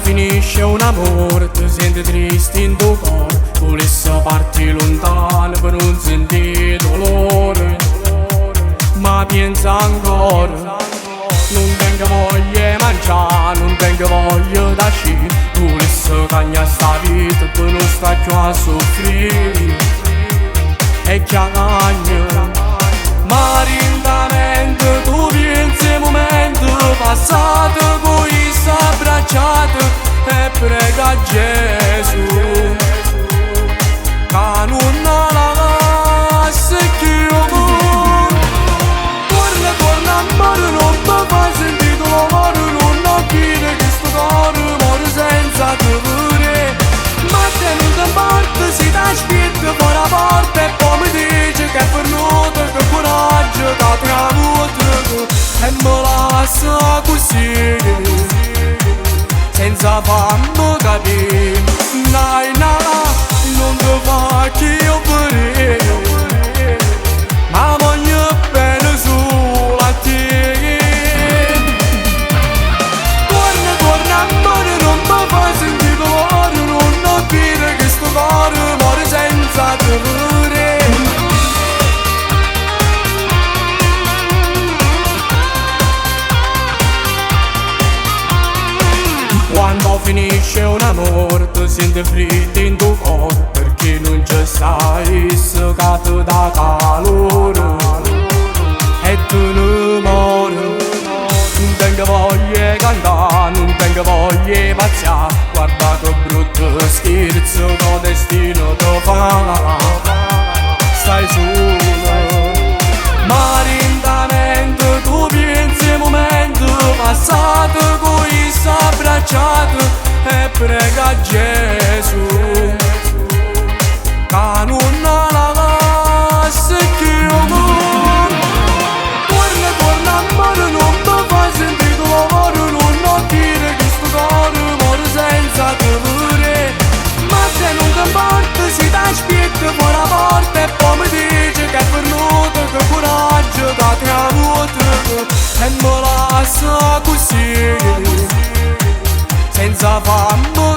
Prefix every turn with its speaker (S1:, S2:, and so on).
S1: finisce un amore, ti senti triste in tuo cuore, volessi parti lontano per non sentire dolore. Ma pensa ancora, non tengo voglia di mangiare, non tengo voglia da uscire, volessi cagnare sta vita per non stare più a soffrire. E chiamagna, ma lentamente tu pensi il momento passato, poi sta abbracciato e prega Gesù che non la lascia chiudere. Torna, torna amore, non mi fai sentire dolore, non chiede che sto cuore muore senza dolore. Ma tenuto in parte si t'aspetta fuori la porta e poi mi dice che è venuto, che coraggio che ti ha avuto e me lascia così senza farmi capire. Dai, non ti fa che io vorrei, ma voglio bene solo a te. Torna, torna amore, non mi fai sentire dolore, non dire che sto cuore muore senza dolore. Quando finisce un amore ti senti freddo in tuo cuore, perché non ci sai scato da calore e tu non muori. Non tengo voglia di cantare, non tengo voglia di pazziare, guarda che brutto scherzo che destino ti fa. Stai solo, ma lentamente tu pensi il momento passato, poi sta abbracciato e prega Gesù che non la lascia chiudere. Torna, torna amore, non mi fai sentire dolore, non dire che sto cuore muore senza dolore. Ma tenuto in parte si t'aspetta fuori la porta e poi mi dice che è venuto, che coraggio che ti ha avuto e me lascia così senza farmi